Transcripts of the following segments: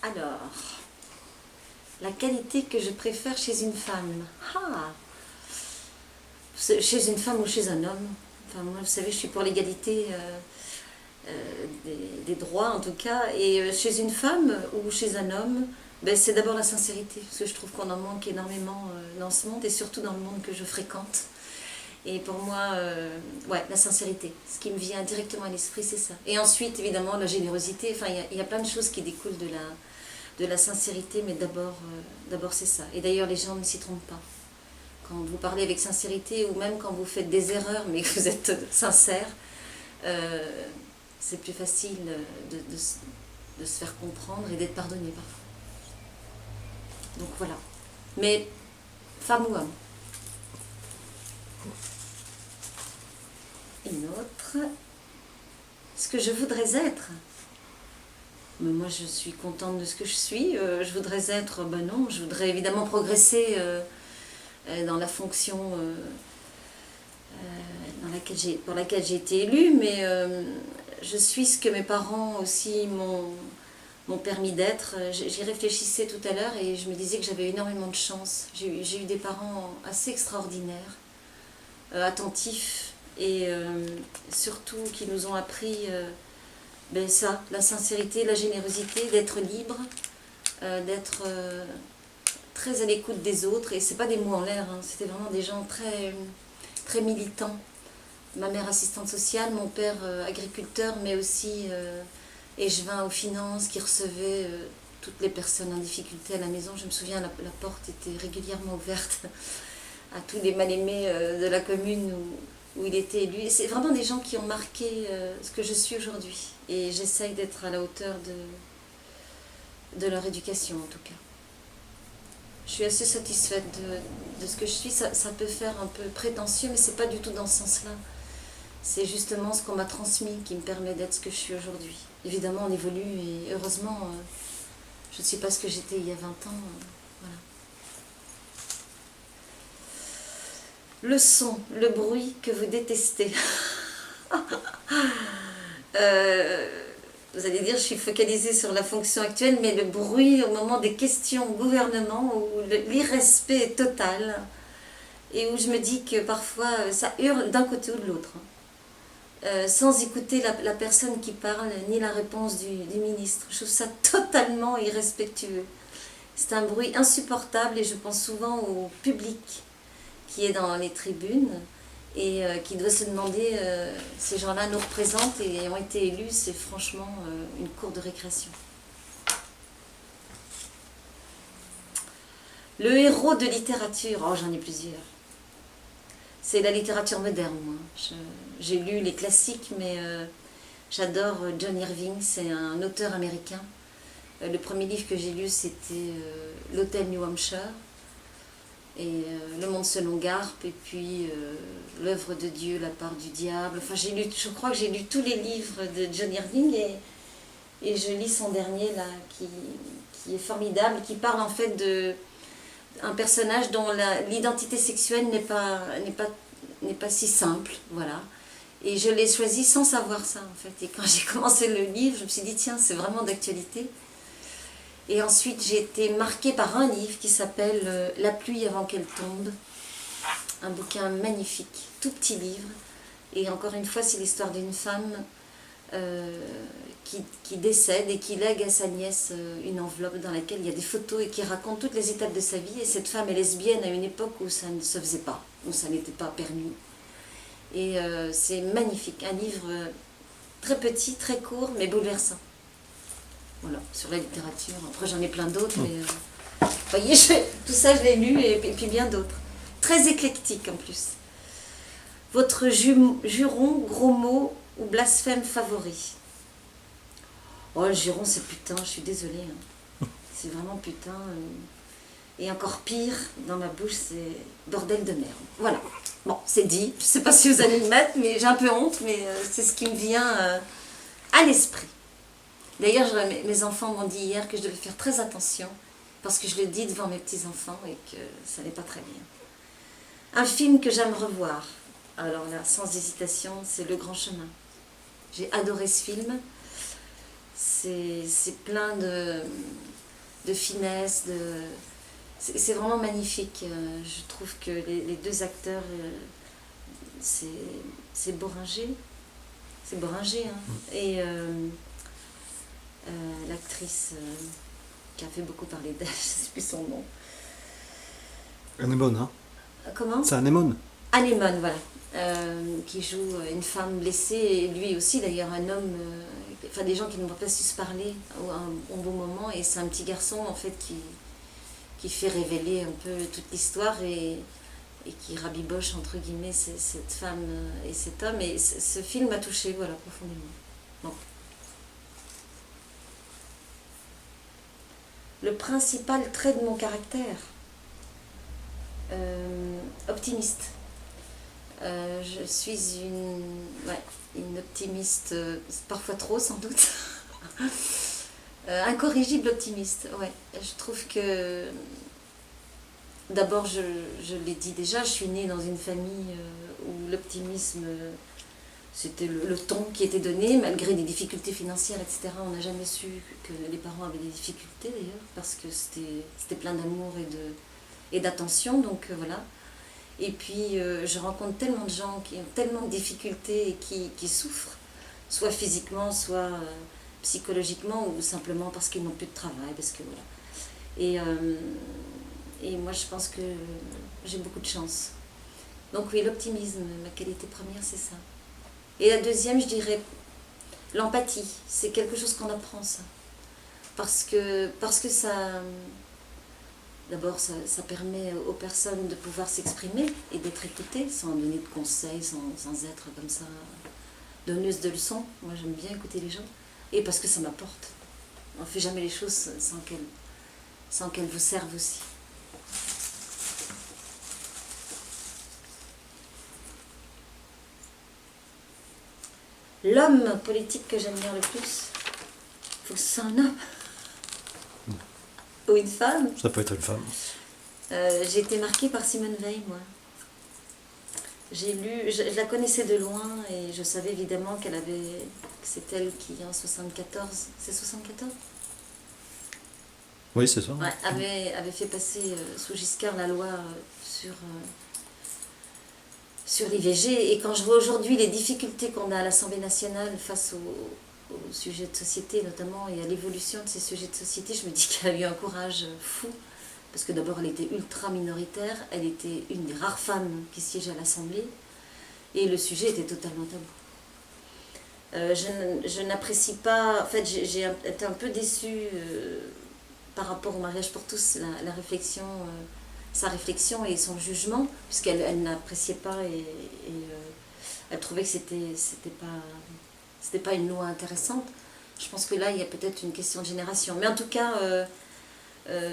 Alors, la qualité que je préfère chez une femme. Ah, chez une femme ou chez un homme. Enfin, moi, vous savez, je suis pour l'égalité des droits, en tout cas. Et chez une femme ou chez un homme, ben, c'est d'abord la sincérité. Parce que je trouve qu'on en manque énormément dans ce monde, et surtout dans le monde que je fréquente. Et pour moi, ouais, la sincérité. Ce qui me vient directement à l'esprit, c'est ça. Et ensuite, évidemment, la générosité. Enfin, il y a plein de choses qui découlent de la sincérité, mais d'abord c'est ça. Et d'ailleurs, les gens ne s'y trompent pas. Quand vous parlez avec sincérité, ou même quand vous faites des erreurs, mais que vous êtes sincère, c'est plus facile de se faire comprendre et d'être pardonné parfois. Donc voilà. Mais femme ou homme. Une autre. Ce que je voudrais être. Mais moi, je suis contente de ce que je suis. Je voudrais être, ben non, je voudrais évidemment progresser dans la fonction pour laquelle j'ai été élue, mais je suis ce que mes parents aussi m'ont permis d'être. J'y réfléchissais tout à l'heure et je me disais que j'avais énormément de chance. J'ai eu des parents assez extraordinaires, attentifs et surtout qui nous ont appris ben ça, la sincérité, la générosité, d'être libre, d'être très à l'écoute des autres. Et c'est pas des mots en l'air, hein, c'était vraiment des gens très, très militants. Ma mère assistante sociale, mon père agriculteur, mais aussi échevin aux finances, qui recevait toutes les personnes en difficulté à la maison. Je me souviens, la porte était régulièrement ouverte à tous les mal-aimés de la commune où il était élu. Et c'est vraiment des gens qui ont marqué ce que je suis aujourd'hui. Et j'essaye d'être à la hauteur de leur éducation, en tout cas. Je suis assez satisfaite de ce que je suis. Ça peut faire un peu prétentieux, mais c'est pas du tout dans ce sens-là. C'est justement ce qu'on m'a transmis qui me permet d'être ce que je suis aujourd'hui. Évidemment, on évolue et heureusement, je ne suis pas ce que j'étais il y a 20 ans. Voilà. Le son, le bruit que vous détestez. Vous allez dire, je suis focalisée sur la fonction actuelle, mais le bruit au moment des questions au gouvernement, où l'irrespect est total, et où je me dis que parfois ça hurle d'un côté ou de l'autre, sans écouter la personne qui parle, ni la réponse du ministre. Je trouve ça totalement irrespectueux. C'est un bruit insupportable, et je pense souvent au public qui est dans les tribunes, et qui doit se demander, ces gens-là nous représentent et ont été élus, c'est franchement une cour de récréation. Le héros de littérature, oh j'en ai plusieurs. C'est la littérature moderne, moi. J'ai lu les classiques, mais j'adore John Irving, c'est un auteur américain. Le premier livre que j'ai lu, c'était L'Hôtel New Hampshire, et Le Monde selon Garp, et puis L'œuvre de Dieu, La part du diable. Enfin, je crois que j'ai lu tous les livres de John Irving, et je lis son dernier là, qui est formidable, qui parle en fait d'un personnage dont l'identité sexuelle n'est pas si simple, voilà. Et je l'ai choisi sans savoir ça en fait. Et quand j'ai commencé le livre, je me suis dit tiens, c'est vraiment d'actualité. Et ensuite, j'ai été marquée par un livre qui s'appelle La pluie avant qu'elle tombe. Un bouquin magnifique, tout petit livre. Et encore une fois, c'est l'histoire d'une femme qui décède et qui lègue à sa nièce une enveloppe dans laquelle il y a des photos et qui raconte toutes les étapes de sa vie. Et cette femme est lesbienne à une époque où ça ne se faisait pas, où ça n'était pas permis. Et c'est magnifique, un livre très petit, très court, mais bouleversant. Voilà, sur la littérature. Après, j'en ai plein d'autres, mais vous voyez, tout ça, je l'ai lu, et puis bien d'autres. Très éclectique, en plus. Votre juron, gros mot ou blasphème favori? Oh, le juron, c'est putain, je suis désolée. Hein. C'est vraiment putain. Et encore pire, dans ma bouche, c'est bordel de merde. Voilà. Bon, c'est dit. Je ne sais pas si vous allez le mettre, mais j'ai un peu honte, mais c'est ce qui me vient à l'esprit. D'ailleurs, mes enfants m'ont dit hier que je devais faire très attention, parce que je le dis devant mes petits-enfants et que ça n'est pas très bien. Un film que j'aime revoir, alors là, sans hésitation, c'est Le Grand Chemin. J'ai adoré ce film. c'est plein de finesse, c'est vraiment magnifique. Je trouve que les deux acteurs, c'est Boringer. C'est Boringer, hein. Et l'actrice qui a fait beaucoup parler d'elle, je ne sais plus son nom. Anémone, hein. Comment? C'est Anémone. Anémone, voilà. Qui joue une femme blessée, et lui aussi d'ailleurs un homme, enfin des gens qui n'ont pas su se parler au bon moment, et c'est un petit garçon en fait qui fait révéler un peu toute l'histoire et qui rabiboche entre guillemets cette femme et cet homme, et ce film m'a touchée, voilà, profondément. Bon. Le principal trait de mon caractère, optimiste. Je suis une optimiste, parfois trop sans doute. Incorrigible optimiste, ouais. Je trouve que, d'abord, je l'ai dit déjà, je suis née dans une famille où l'optimisme, c'était le ton qui était donné, malgré des difficultés financières, etc. On n'a jamais su que les parents avaient des difficultés d'ailleurs, parce que c'était plein d'amour et d'attention, donc voilà. Et puis je rencontre tellement de gens qui ont tellement de difficultés et qui souffrent, soit physiquement, soit psychologiquement, ou simplement parce qu'ils n'ont plus de travail, parce que voilà. Et moi je pense que j'ai beaucoup de chance. Donc oui, l'optimisme, ma qualité première, c'est ça. Et la deuxième, je dirais l'empathie. C'est quelque chose qu'on apprend, ça. Parce que ça... D'abord, ça permet aux personnes de pouvoir s'exprimer et d'être écoutées sans donner de conseils, sans être comme ça donneuse de leçons. Moi, j'aime bien écouter les gens. Et parce que ça m'apporte. On ne fait jamais les choses sans qu'elles vous servent aussi. L'homme politique que j'aime bien le plus, il faut que ce soit un homme. Ou une femme. Ça peut être une femme. J'ai été marquée par Simone Veil, moi. J'ai lu, je la connaissais de loin et je savais évidemment que c'est elle qui, en 74, c'est 74 ? Oui, c'est ça. Ouais, avait fait passer sous Giscard la loi sur l'IVG. Et quand je vois aujourd'hui les difficultés qu'on a à l'Assemblée nationale face aux sujets de société notamment, et à l'évolution de ces sujets de société, je me dis qu'elle a eu un courage fou, parce que d'abord elle était ultra minoritaire, elle était une des rares femmes qui siégeait à l'Assemblée, et le sujet était totalement tabou. Je n'apprécie pas, en fait j'ai été un peu déçue par rapport au mariage pour tous, la réflexion, sa réflexion et son jugement, puisqu'elle n'appréciait pas et elle trouvait que c'était pas une loi intéressante. Je pense que là, il y a peut-être une question de génération. Mais en tout cas,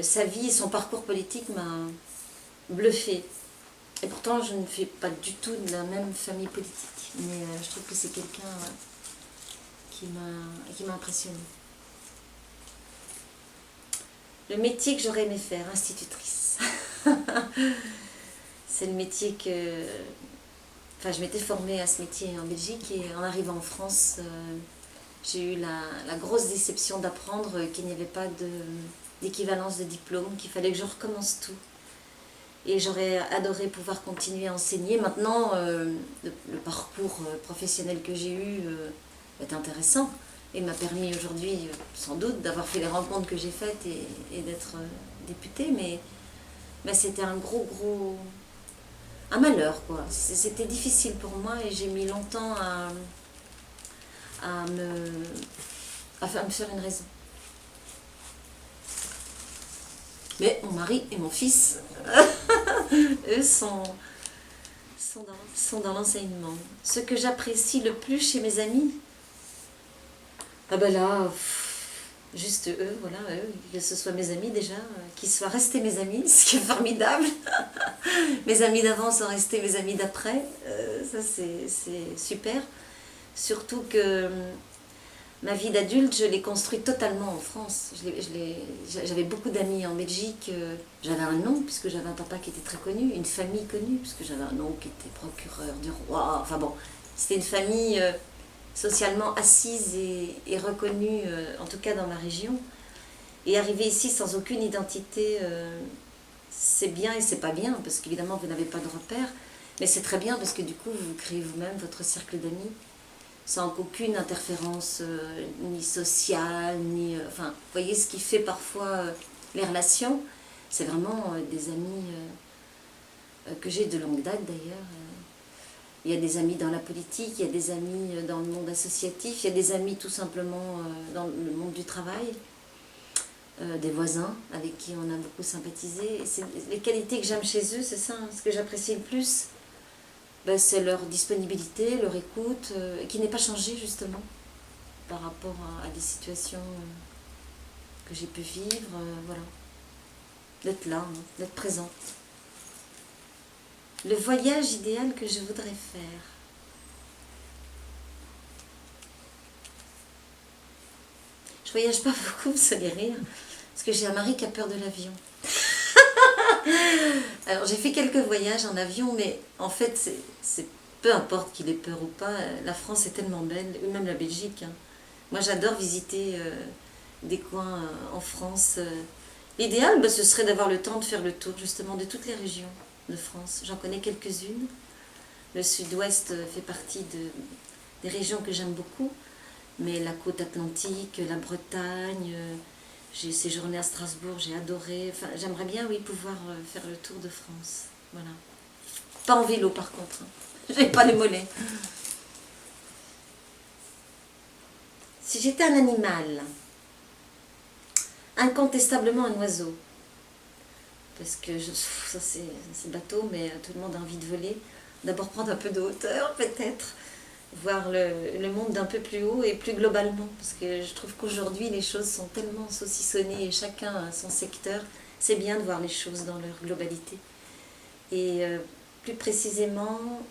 sa vie et son parcours politique m'a bluffée. Et pourtant, je ne fais pas du tout de la même famille politique. Mais je trouve que c'est quelqu'un qui m'a impressionnée. Le métier que j'aurais aimé faire, institutrice. C'est le métier que... Enfin, je m'étais formée à ce métier en Belgique et en arrivant en France, j'ai eu la grosse déception d'apprendre qu'il n'y avait pas d'équivalence de diplôme, qu'il fallait que je recommence tout. Et j'aurais adoré pouvoir continuer à enseigner. Maintenant, le parcours professionnel que j'ai eu est intéressant et m'a permis aujourd'hui, sans doute, d'avoir fait les rencontres que j'ai faites et d'être députée. Mais c'était un un malheur, quoi. C'était difficile pour moi et j'ai mis longtemps à me faire une raison. Mais mon mari et mon fils, eux, sont dans l'enseignement. Ce que j'apprécie le plus chez mes amis, ah ben là, juste eux, voilà, eux, que ce soit mes amis déjà, qu'ils soient restés mes amis, ce qui est formidable. Mes amis d'avant sont restés mes amis d'après, ça c'est super. Surtout que ma vie d'adulte, je l'ai construite totalement en France. J'avais beaucoup d'amis en Belgique, j'avais un nom, puisque j'avais un papa qui était très connu, une famille connue, puisque j'avais un oncle qui était procureur du roi, enfin bon, c'était une famille... socialement assise et reconnue, en tout cas dans ma région. Et arriver ici sans aucune identité, c'est bien et c'est pas bien, parce qu'évidemment vous n'avez pas de repères, mais c'est très bien parce que du coup vous créez vous-même votre cercle d'amis, sans aucune interférence ni sociale, ni... enfin, vous voyez ce qui fait parfois les relations, c'est vraiment des amis que j'ai de longue date d'ailleurs. Il y a des amis dans la politique, il y a des amis dans le monde associatif, il y a des amis tout simplement dans le monde du travail, des voisins avec qui on a beaucoup sympathisé. Et les qualités que j'aime chez eux, c'est ça, ce que j'apprécie le plus, ben, c'est leur disponibilité, leur écoute, qui n'est pas changée justement par rapport à des situations que j'ai pu vivre, voilà. D'être là, hein, d'être présent. Le voyage idéal que je voudrais faire. Je voyage pas beaucoup, vous allez rire, parce que j'ai un mari qui a peur de l'avion. Alors j'ai fait quelques voyages en avion, mais en fait, c'est peu importe qu'il ait peur ou pas, la France est tellement belle, ou même la Belgique. Hein. Moi j'adore visiter des coins en France. L'idéal, ben, ce serait d'avoir le temps de faire le tour justement de toutes les régions de France. J'en connais quelques-unes. Le sud-ouest fait partie des régions que j'aime beaucoup, mais la côte atlantique, la Bretagne, j'ai séjourné à Strasbourg, j'ai adoré. Enfin, j'aimerais bien, oui, pouvoir faire le tour de France. Voilà. Pas en vélo par contre, hein. J'ai pas les mollets. Si j'étais un animal, incontestablement un oiseau. Parce que ça c'est bateau, mais tout le monde a envie de voler. D'abord prendre un peu de hauteur peut-être, voir le monde d'un peu plus haut et plus globalement. Parce que je trouve qu'aujourd'hui les choses sont tellement saucissonnées et chacun a son secteur. C'est bien de voir les choses dans leur globalité. Et plus précisément,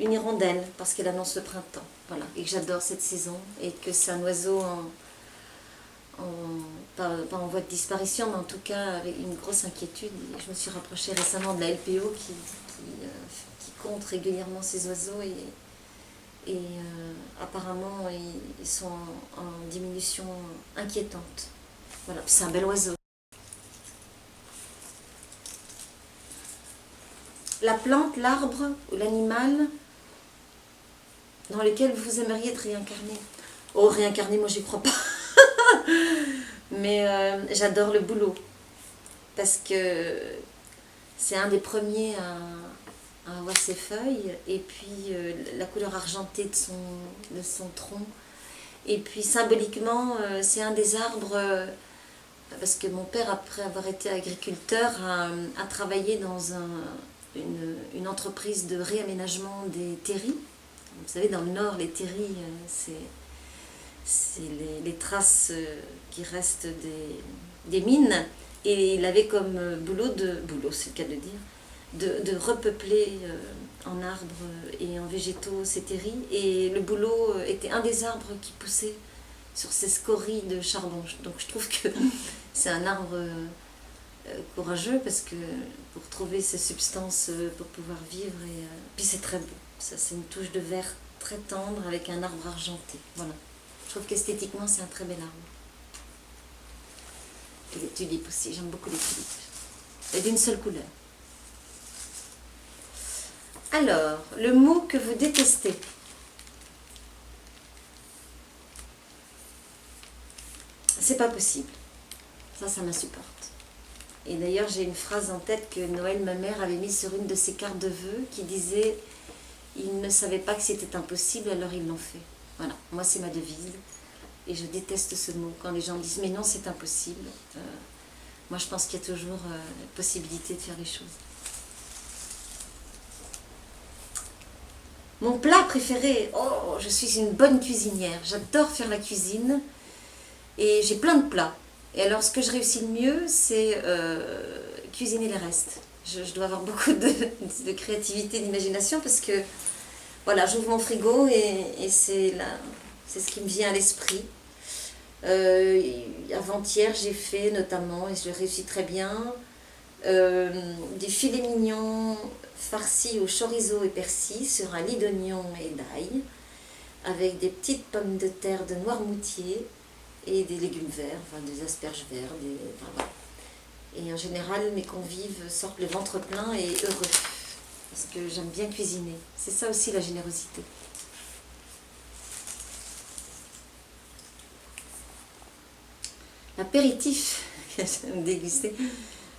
une hirondelle, parce qu'elle annonce le printemps. Voilà. Et que j'adore cette saison et que c'est un oiseau pas en voie de disparition, mais en tout cas avec une grosse inquiétude. Et je me suis rapprochée récemment de la LPO qui compte régulièrement ces oiseaux et apparemment ils sont en diminution inquiétante. Voilà, c'est un bel oiseau. La plante, l'arbre ou l'animal dans lequel vous aimeriez être réincarné. Oh, réincarné, moi j'y crois pas. Mais j'adore le bouleau parce que c'est un des premiers à avoir ses feuilles et puis la couleur argentée de son tronc. Et puis symboliquement, c'est un des arbres, parce que mon père, après avoir été agriculteur, a travaillé dans une entreprise de réaménagement des terris. Vous savez, dans le nord, les terris, c'est les traces qui restent des mines, et il avait comme boulot, c'est le cas de le dire, de repeupler en arbres et en végétaux ces terris, et le bouleau était un des arbres qui poussait sur ces scories de charbon. Donc je trouve que c'est un arbre courageux, parce que pour trouver ces substances pour pouvoir vivre, et puis c'est très beau, ça c'est une touche de vert très tendre avec un arbre argenté, voilà. Je trouve qu'esthétiquement, c'est un très bel arbre. Et les tulipes aussi, j'aime beaucoup les tulipes. Et d'une seule couleur. Alors, le mot que vous détestez. C'est pas possible. Ça m'insupporte. Et d'ailleurs, j'ai une phrase en tête que Noël, ma mère, avait mise sur une de ses cartes de vœux qui disait « Ils ne savaient pas que c'était impossible, alors ils l'ont fait ». Voilà, moi c'est ma devise et je déteste ce mot. Quand les gens disent mais non c'est impossible, moi je pense qu'il y a toujours possibilité de faire les choses. Mon plat préféré, oh je suis une bonne cuisinière, j'adore faire la cuisine et j'ai plein de plats. Et alors ce que je réussis le mieux c'est cuisiner les restes. Je dois avoir beaucoup de créativité, d'imagination parce que voilà, j'ouvre mon frigo et c'est ce qui me vient à l'esprit. Avant-hier, j'ai fait notamment, et je réussis très bien, des filets mignons farcis au chorizo et persil sur un lit d'oignon et d'ail, avec des petites pommes de terre de Noirmoutier et des légumes verts, enfin des asperges vertes. Enfin, voilà. Et en général, mes convives sortent le ventre plein et heureux, parce que j'aime bien cuisiner. C'est ça aussi la générosité. L'apéritif que j'aime déguster.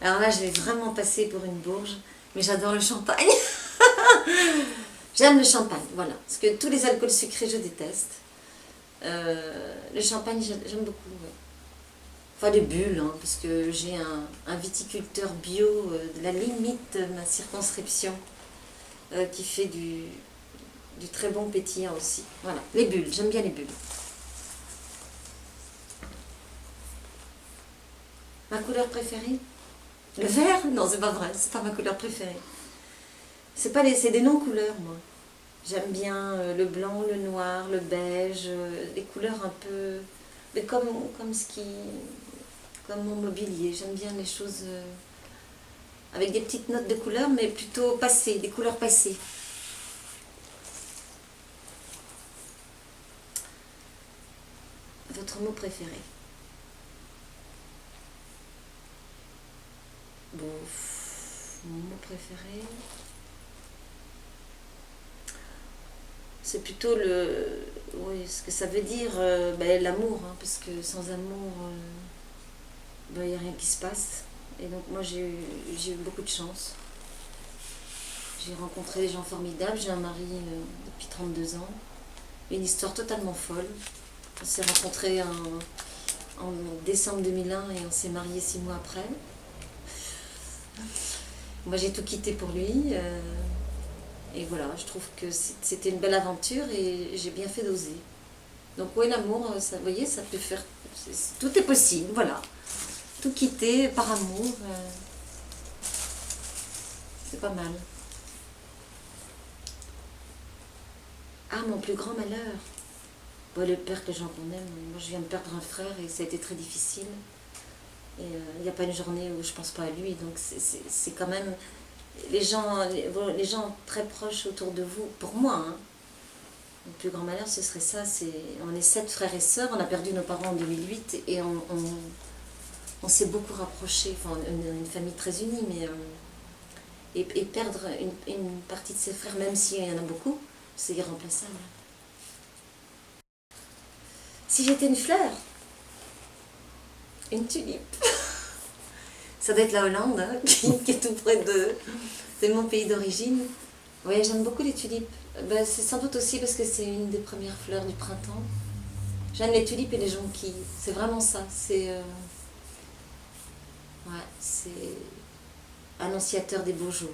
Alors là, je vais vraiment passer pour une bourge, mais j'adore le champagne. J'aime le champagne, voilà. Parce que tous les alcools sucrés, je déteste. Le champagne, j'aime beaucoup. Ouais. Enfin, des bulles, hein, parce que j'ai un viticulteur bio de la limite de ma circonscription qui fait du très bon pétillant aussi. Voilà, les bulles, j'aime bien les bulles. Ma couleur préférée? Le vert? Non, c'est pas vrai, c'est pas ma couleur préférée. C'est des non-couleurs, moi. J'aime bien le blanc, le noir, le beige, les couleurs un peu... Mais comme mon mobilier. J'aime bien les choses avec des petites notes de couleurs, mais plutôt passées, des couleurs passées. Votre mot préféré? Bon, mon mot préféré... C'est plutôt oui, ce que ça veut dire, l'amour, hein, parce que sans amour, il n'y a rien qui se passe. Et donc moi j'ai eu beaucoup de chance. J'ai rencontré des gens formidables, j'ai un mari depuis 32 ans, une histoire totalement folle. On s'est rencontrés en décembre 2001 et on s'est mariés 6 mois après. Moi j'ai tout quitté pour lui. Et voilà, je trouve que c'était une belle aventure et j'ai bien fait d'oser. Donc oui, l'amour, vous voyez, ça peut faire... tout est possible, voilà. Tout quitter par amour, c'est pas mal. Ah, mon plus grand malheur. Bon, le père que j'en connais, moi je viens de perdre un frère et ça a été très difficile. Et il n'y a pas une journée où je pense pas à lui, donc c'est quand même... Les gens très proches autour de vous, pour moi, hein, le plus grand malheur ce serait ça, on est 7 frères et sœurs, on a perdu nos parents en 2008 et on s'est beaucoup rapprochés, enfin une famille très unie, mais et perdre une partie de ses frères, même s'il y en a beaucoup, c'est irremplaçable. Si j'étais une fleur, une tulipe, ça doit être la Hollande, hein, qui est tout près de mon pays d'origine. Oui, j'aime beaucoup les tulipes. Ben, c'est sans doute aussi parce que c'est une des premières fleurs du printemps. J'aime les tulipes et les jonquilles. C'est vraiment ça. C'est annonciateur des beaux jours.